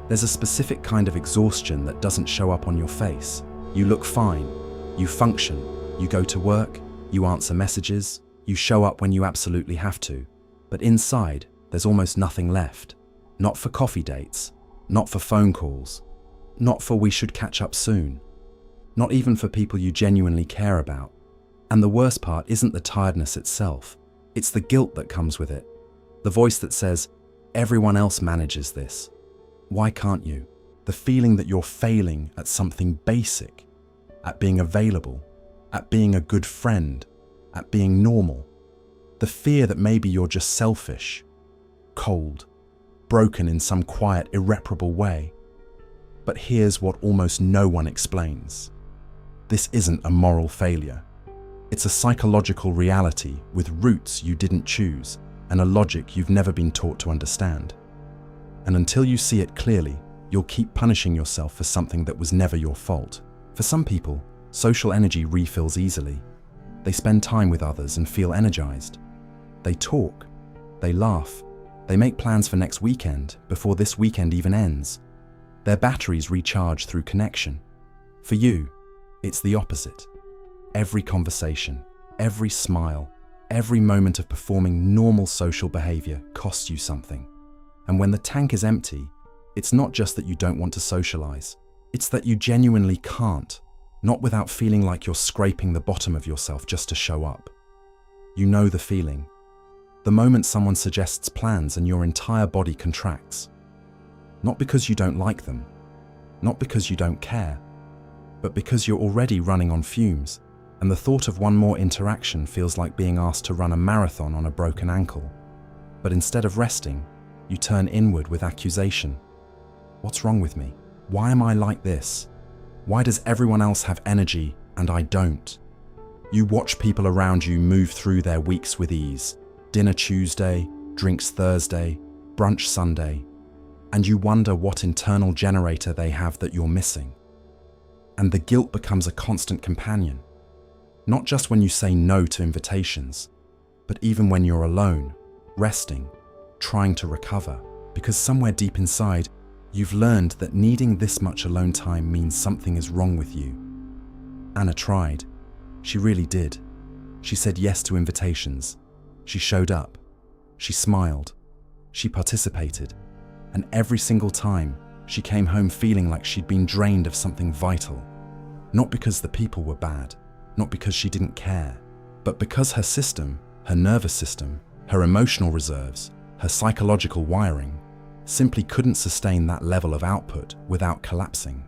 There's a specific kind of exhaustion that doesn't show up on your face. You look fine, you function, you go to work, you answer messages, you show up when you absolutely have to. But inside, there's almost nothing left. Not for coffee dates, not for phone calls, not for we should catch up soon, not even for people you genuinely care about. And the worst part isn't the tiredness itself, it's the guilt that comes with it. The voice that says, everyone else manages this. Why can't you? The feeling that you're failing at something basic, at being available, at being a good friend, at being normal. The fear that maybe you're just selfish, cold, broken in some quiet, irreparable way. But here's what almost no one explains. This isn't a moral failure. It's a psychological reality with roots you didn't choose and a logic you've never been taught to understand. And until you see it clearly, you'll keep punishing yourself for something that was never your fault. For some people, social energy refills easily. They spend time with others and feel energized. They talk, they laugh, they make plans for next weekend before this weekend even ends. Their batteries recharge through connection. For you, it's the opposite. Every conversation, every smile, every moment of performing normal social behavior costs you something. And when the tank is empty, it's not just that you don't want to socialize. It's that you genuinely can't, not without feeling like you're scraping the bottom of yourself just to show up. You know the feeling. The moment someone suggests plans and your entire body contracts. Not because you don't like them, not because you don't care, but because you're already running on fumes, and the thought of one more interaction feels like being asked to run a marathon on a broken ankle. But instead of resting, you turn inward with accusation. What's wrong with me? Why am I like this? Why does everyone else have energy and I don't? You watch people around you move through their weeks with ease. Dinner Tuesday, drinks Thursday, brunch Sunday, and you wonder what internal generator they have that you're missing. And the guilt becomes a constant companion. Not just when you say no to invitations, but even when you're alone, resting, trying to recover, because somewhere deep inside, you've learned that needing this much alone time means something is wrong with you. Anna tried. She really did. She said yes to invitations. She showed up. She smiled. She participated. And every single time, she came home feeling like she'd been drained of something vital. Not because the people were bad, not because she didn't care, but because her system, her nervous system, her emotional reserves, her psychological wiring, simply couldn't sustain that level of output without collapsing.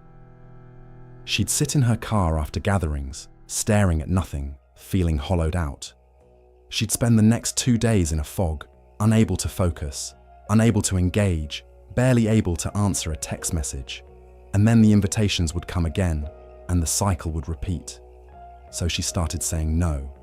She'd sit in her car after gatherings, staring at nothing, feeling hollowed out. She'd spend the next 2 days in a fog, unable to focus, unable to engage, barely able to answer a text message. And then the invitations would come again, and the cycle would repeat. So she started saying no.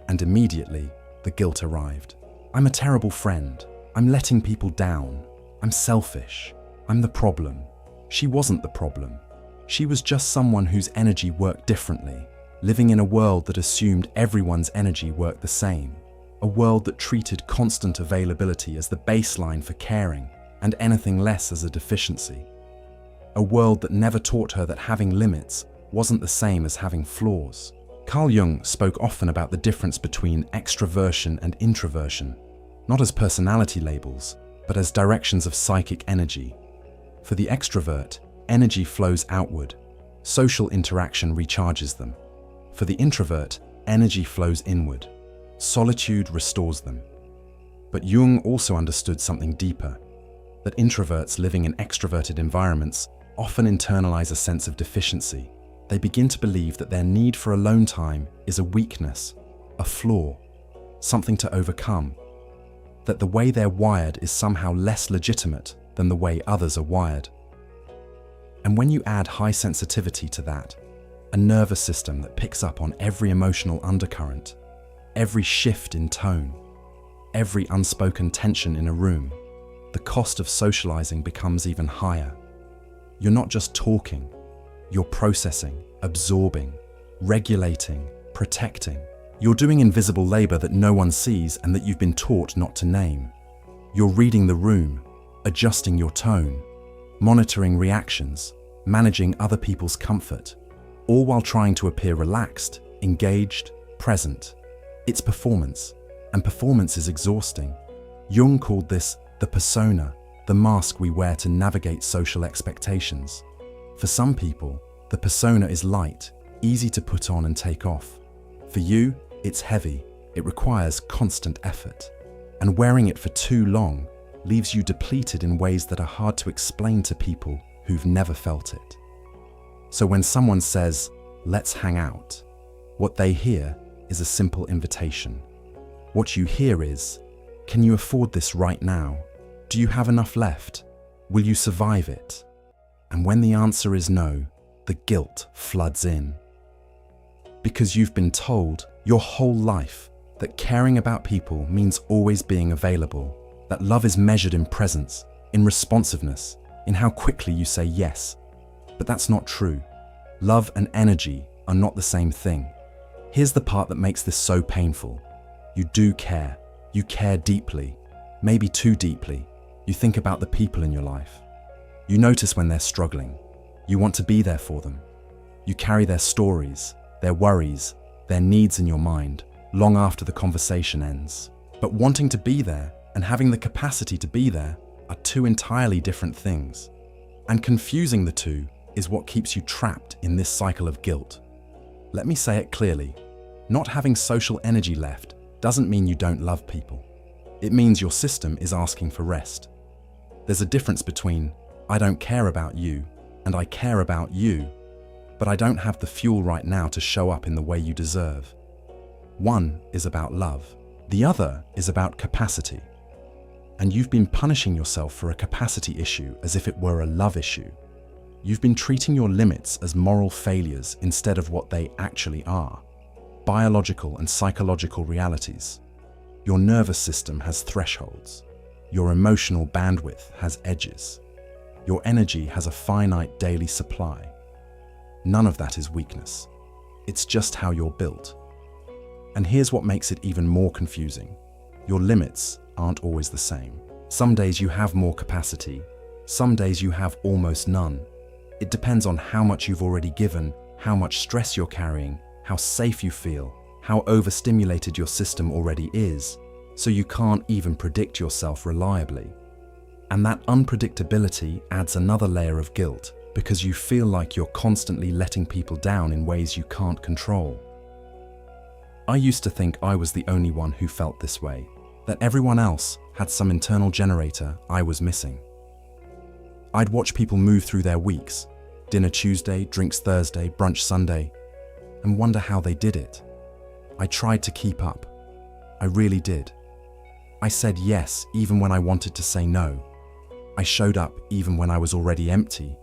And immediately, the guilt arrived. I'm a terrible friend. I'm letting people down. I'm selfish. I'm the problem. She wasn't the problem. She was just someone whose energy worked differently, living in a world that assumed everyone's energy worked the same. A world that treated constant availability as the baseline for caring and anything less as a deficiency. A world that never taught her that having limits wasn't the same as having flaws. Carl Jung spoke often about the difference between extroversion and introversion, not as personality labels, but as directions of psychic energy. For the extrovert, energy flows outward. Social interaction recharges them. For the introvert, energy flows inward. Solitude restores them. But Jung also understood something deeper, that introverts living in extroverted environments often internalize a sense of deficiency. They begin to believe that their need for alone time is a weakness, a flaw, something to overcome, that the way they're wired is somehow less legitimate than the way others are wired. And when you add high sensitivity to that, a nervous system that picks up on every emotional undercurrent, every shift in tone, every unspoken tension in a room, the cost of socializing becomes even higher. You're not just talking, you're processing, absorbing, regulating, protecting. You're doing invisible labor that no one sees and that you've been taught not to name. You're reading the room, adjusting your tone, monitoring reactions, managing other people's comfort, all while trying to appear relaxed, engaged, present. It's performance, and performance is exhausting. Jung called this the persona, the mask we wear to navigate social expectations. For some people, the persona is light, easy to put on and take off. For you, it's heavy, it requires constant effort. And wearing it for too long leaves you depleted in ways that are hard to explain to people who've never felt it. So when someone says, "Let's hang out," what they hear is a simple invitation. What you hear is, "Can you afford this right now? Do you have enough left? Will you survive it?" And when the answer is no, the guilt floods in. Because you've been told your whole life that caring about people means always being available, that love is measured in presence, in responsiveness, in how quickly you say yes. But that's not true. Love and energy are not the same thing. Here's the part that makes this so painful. You do care. You care deeply, maybe too deeply. You think about the people in your life. You notice when they're struggling. You want to be there for them. You carry their stories, their worries, their needs in your mind, long after the conversation ends. But wanting to be there and having the capacity to be there are two entirely different things. And confusing the two is what keeps you trapped in this cycle of guilt. Let me say it clearly. Not having social energy left doesn't mean you don't love people. It means your system is asking for rest. There's a difference between "I don't care about you" and "I care about you, but I don't have the fuel right now to show up in the way you deserve." One is about love. The other is about capacity. And you've been punishing yourself for a capacity issue as if it were a love issue. You've been treating your limits as moral failures instead of what they actually are: biological and psychological realities. Your nervous system has thresholds. Your emotional bandwidth has edges. Your energy has a finite daily supply. None of that is weakness. It's just how you're built. And here's what makes it even more confusing. Your limits aren't always the same. Some days you have more capacity. Some days you have almost none. It depends on how much you've already given, how much stress you're carrying, how safe you feel, how overstimulated your system already is, so you can't even predict yourself reliably. And that unpredictability adds another layer of guilt, because you feel like you're constantly letting people down in ways you can't control. I used to think I was the only one who felt this way, that everyone else had some internal generator I was missing. I'd watch people move through their weeks, dinner Tuesday, drinks Thursday, brunch Sunday, and wonder how they did it. I tried to keep up. I really did. I said yes even when I wanted to say no. I showed up even when I was already empty.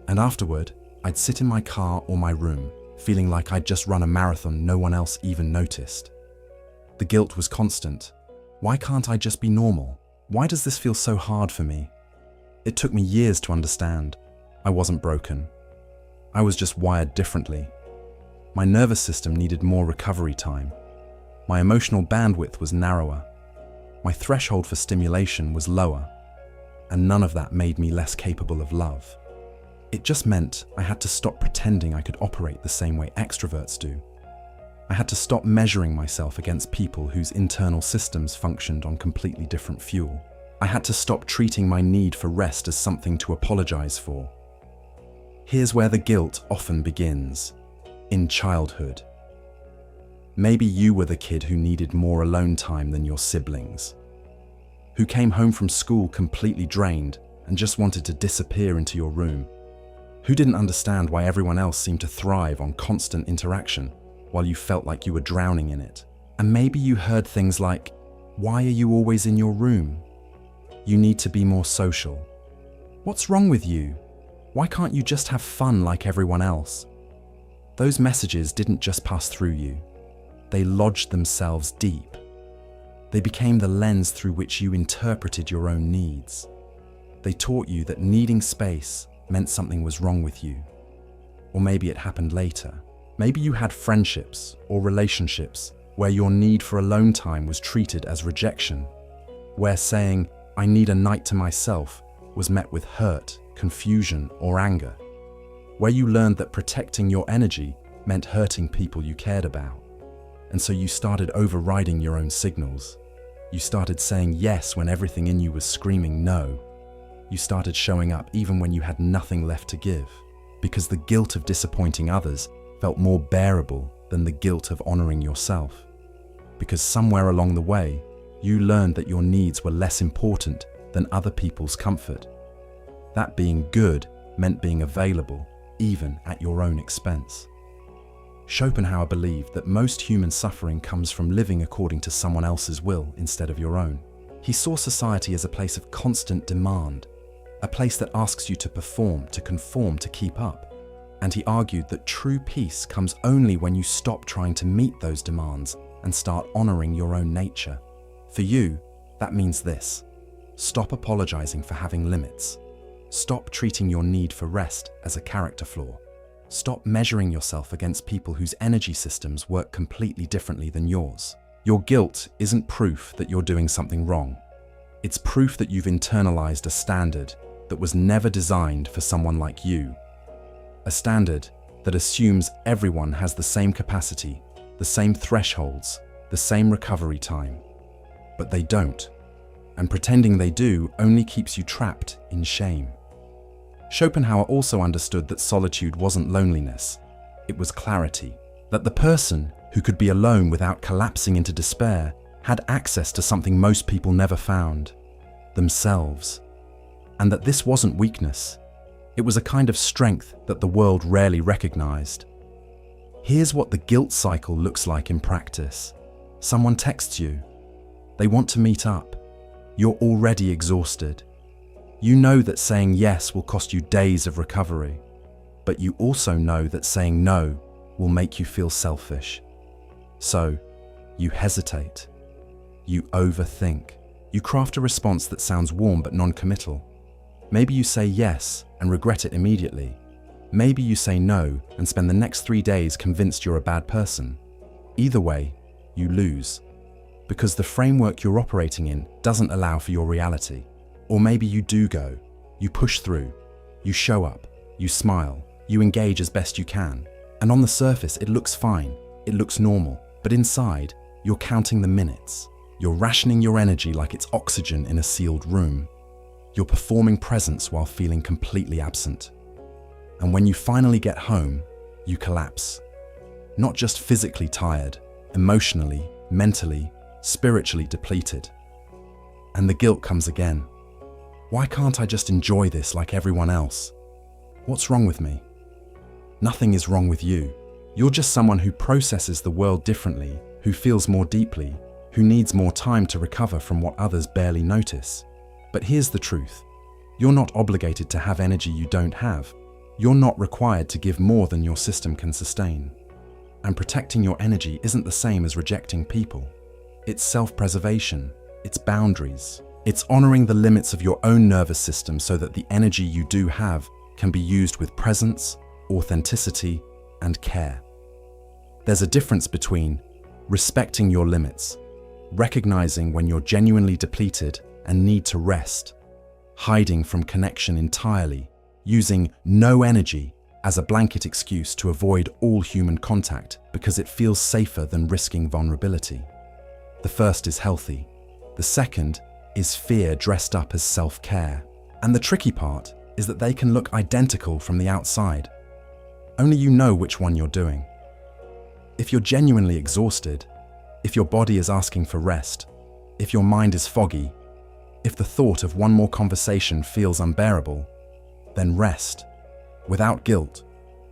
And afterward, I'd sit in my car or my room, feeling like I'd just run a marathon no one else even noticed. The guilt was constant. Why can't I just be normal? Why does this feel so hard for me? It took me years to understand. I wasn't broken. I was just wired differently. My nervous system needed more recovery time. My emotional bandwidth was narrower. My threshold for stimulation was lower. And none of that made me less capable of love. It just meant I had to stop pretending I could operate the same way extroverts do. I had to stop measuring myself against people whose internal systems functioned on completely different fuel. I had to stop treating my need for rest as something to apologize for. Here's where the guilt often begins. In childhood. Maybe you were the kid who needed more alone time than your siblings, who came home from school completely drained and just wanted to disappear into your room, who didn't understand why everyone else seemed to thrive on constant interaction while you felt like you were drowning in it. And maybe you heard things like, "Why are you always in your room? You need to be more social. What's wrong with you? Why can't you just have fun like everyone else?" Those messages didn't just pass through you. They lodged themselves deep. They became the lens through which you interpreted your own needs. They taught you that needing space meant something was wrong with you. Or maybe it happened later. Maybe you had friendships or relationships where your need for alone time was treated as rejection, where saying, "I need a night to myself," was met with hurt confusion, or anger. Where you learned that protecting your energy meant hurting people you cared about. And so you started overriding your own signals. You started saying yes when everything in you was screaming no. You started showing up even when you had nothing left to give, because the guilt of disappointing others felt more bearable than the guilt of honoring yourself. Because somewhere along the way, you learned that your needs were less important than other people's comfort. That being good meant being available, even at your own expense. Schopenhauer believed that most human suffering comes from living according to someone else's will instead of your own. He saw society as a place of constant demand, a place that asks you to perform, to conform, to keep up. And he argued that true peace comes only when you stop trying to meet those demands and start honoring your own nature. For you, that means this: stop apologizing for having limits. Stop treating your need for rest as a character flaw. Stop measuring yourself against people whose energy systems work completely differently than yours. Your guilt isn't proof that you're doing something wrong. It's proof that you've internalized a standard that was never designed for someone like you. A standard that assumes everyone has the same capacity, the same thresholds, the same recovery time. But they don't. And pretending they do only keeps you trapped in shame. Schopenhauer also understood that solitude wasn't loneliness, it was clarity. That the person who could be alone without collapsing into despair had access to something most people never found: themselves. And that this wasn't weakness. It was a kind of strength that the world rarely recognized. Here's what the guilt cycle looks like in practice. Someone texts you. They want to meet up. You're already exhausted. You know that saying yes will cost you days of recovery, but you also know that saying no will make you feel selfish. So, you hesitate. You overthink. You craft a response that sounds warm but non-committal. Maybe you say yes and regret it immediately. Maybe you say no and spend the next 3 days convinced you're a bad person. Either way, you lose, because the framework you're operating in doesn't allow for your reality. Or maybe you do go, you push through, you show up, you smile, you engage as best you can. And on the surface, it looks fine, it looks normal, but inside, you're counting the minutes. You're rationing your energy like it's oxygen in a sealed room. You're performing presence while feeling completely absent. And when you finally get home, you collapse. Not just physically tired, emotionally, mentally, spiritually depleted. And the guilt comes again. Why can't I just enjoy this like everyone else? What's wrong with me? Nothing is wrong with you. You're just someone who processes the world differently, who feels more deeply, who needs more time to recover from what others barely notice. But here's the truth. You're not obligated to have energy you don't have. You're not required to give more than your system can sustain. And protecting your energy isn't the same as rejecting people. It's self-preservation, it's boundaries, it's honoring the limits of your own nervous system so that the energy you do have can be used with presence, authenticity, and care. There's a difference between respecting your limits, recognizing when you're genuinely depleted and need to rest, hiding from connection entirely, using no energy as a blanket excuse to avoid all human contact because it feels safer than risking vulnerability. The first is healthy. The second is fear dressed up as self-care. And the tricky part is that they can look identical from the outside. Only you know which one you're doing. If you're genuinely exhausted, if your body is asking for rest, if your mind is foggy, if the thought of one more conversation feels unbearable, then rest. Without guilt,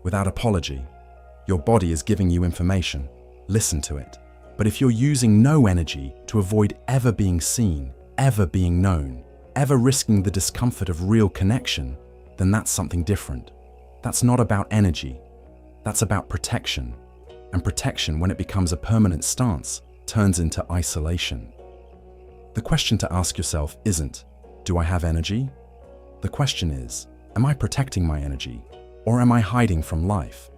without apology. Your body is giving you information. Listen to it. But if you're using no energy to avoid ever being seen, ever being known, ever risking the discomfort of real connection, then that's something different. That's not about energy. That's about protection. And protection, when it becomes a permanent stance, turns into isolation. The question to ask yourself isn't, do I have energy? The question is, am I protecting my energy, or am I hiding from life?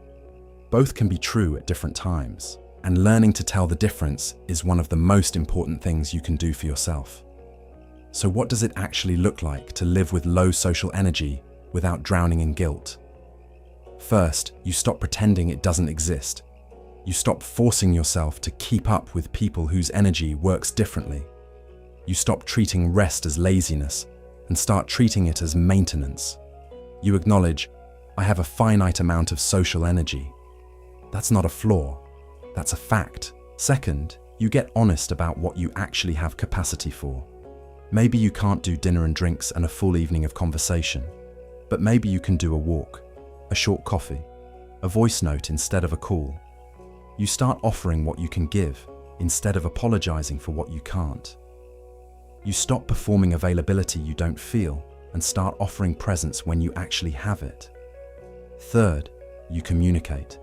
Both can be true at different times, and learning to tell the difference is one of the most important things you can do for yourself. So what does it actually look like to live with low social energy without drowning in guilt. First, you stop pretending it doesn't exist. You stop forcing yourself to keep up with people whose energy works differently. You stop treating rest as laziness and start treating it as maintenance. You acknowledge, I have a finite amount of social energy. That's not a flaw, that's a fact. Second, you get honest about what you actually have capacity for. Maybe you can't do dinner and drinks and a full evening of conversation, but maybe you can do a walk, a short coffee, a voice note instead of a call. You start offering what you can give instead of apologizing for what you can't. You stop performing availability you don't feel and start offering presence when you actually have it. Third, you communicate.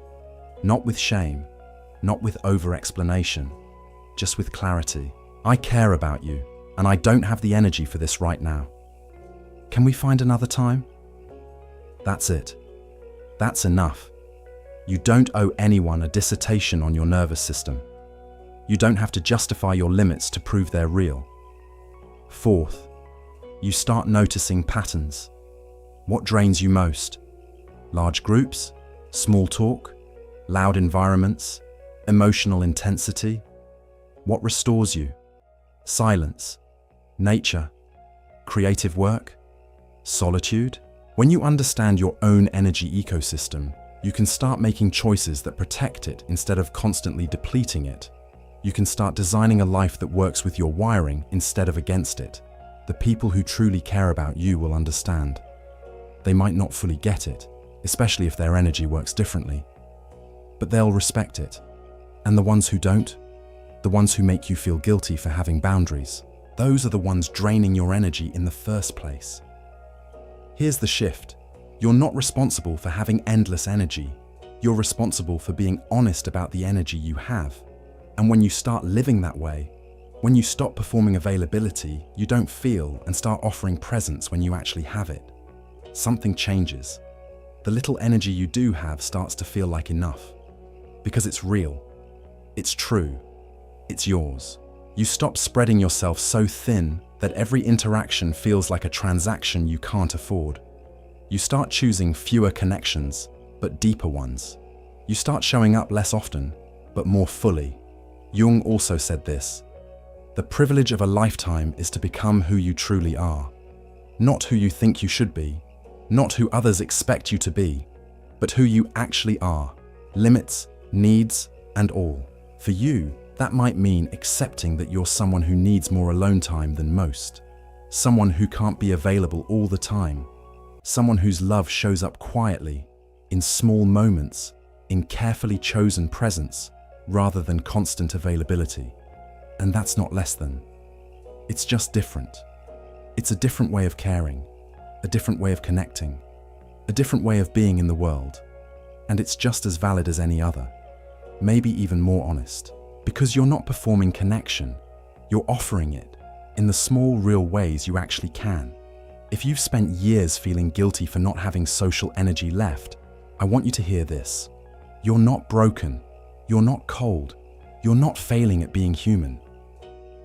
Not with shame, not with over-explanation, just with clarity. I care about you, and I don't have the energy for this right now. Can we find another time? That's it. That's enough. You don't owe anyone a dissertation on your nervous system. You don't have to justify your limits to prove they're real. Fourth, you start noticing patterns. What drains you most? Large groups, small talk, loud environments, emotional intensity? What restores you? Silence, nature, creative work, solitude? When you understand your own energy ecosystem, you can start making choices that protect it instead of constantly depleting it. You can start designing a life that works with your wiring instead of against it. The people who truly care about you will understand. They might not fully get it, especially if their energy works differently, but they'll respect it. And the ones who don't, the ones who make you feel guilty for having boundaries, those are the ones draining your energy in the first place. Here's the shift. You're not responsible for having endless energy. You're responsible for being honest about the energy you have. And when you start living that way, when you stop performing availability you don't feel and start offering presence when you actually have it, something changes. The little energy you do have starts to feel like enough. Because it's real. It's true. It's yours. You stop spreading yourself so thin that every interaction feels like a transaction you can't afford. You start choosing fewer connections, but deeper ones. You start showing up less often, but more fully. Jung also said this: the privilege of a lifetime is to become who you truly are. Not who you think you should be, not who others expect you to be, but who you actually are, limits, needs, and all. For you, that might mean accepting that you're someone who needs more alone time than most, someone who can't be available all the time, someone whose love shows up quietly, in small moments, in carefully chosen presence, rather than constant availability. And that's not less than. It's just different. It's a different way of caring, a different way of connecting, a different way of being in the world. And it's just as valid as any other, maybe even more honest. Because you're not performing connection, you're offering it in the small, real ways you actually can. If you've spent years feeling guilty for not having social energy left, I want you to hear this. You're not broken. You're not cold. You're not failing at being human.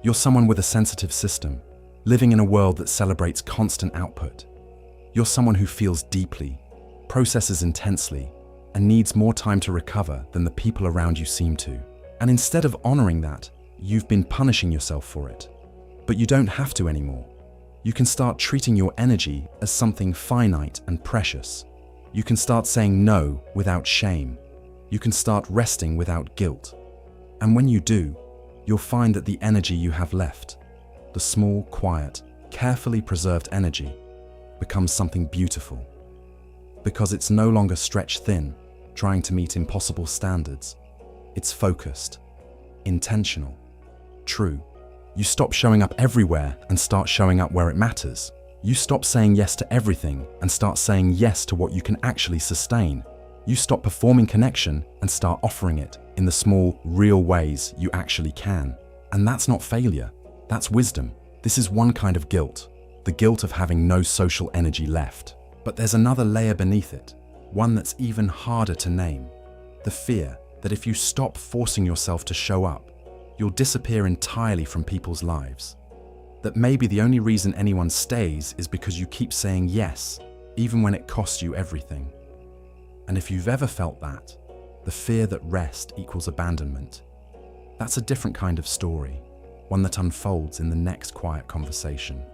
You're someone with a sensitive system, living in a world that celebrates constant output. You're someone who feels deeply, processes intensely, and needs more time to recover than the people around you seem to. And instead of honoring that, you've been punishing yourself for it. But you don't have to anymore. You can start treating your energy as something finite and precious. You can start saying no without shame. You can start resting without guilt. And when you do, you'll find that the energy you have left, the small, quiet, carefully preserved energy, becomes something beautiful. Because it's no longer stretched thin, trying to meet impossible standards. It's focused, intentional, true. You stop showing up everywhere and start showing up where it matters. You stop saying yes to everything and start saying yes to what you can actually sustain. You stop performing connection and start offering it in the small, real ways you actually can. And that's not failure, that's wisdom. This is one kind of guilt, the guilt of having no social energy left. But there's another layer beneath it, one that's even harder to name. The fear that if you stop forcing yourself to show up, you'll disappear entirely from people's lives. That maybe the only reason anyone stays is because you keep saying yes, even when it costs you everything. And if you've ever felt that, the fear that rest equals abandonment, that's a different kind of story, one that unfolds in the next quiet conversation.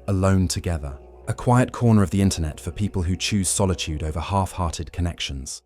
Alone Together, a quiet corner of the internet for people who choose solitude over half-hearted connections.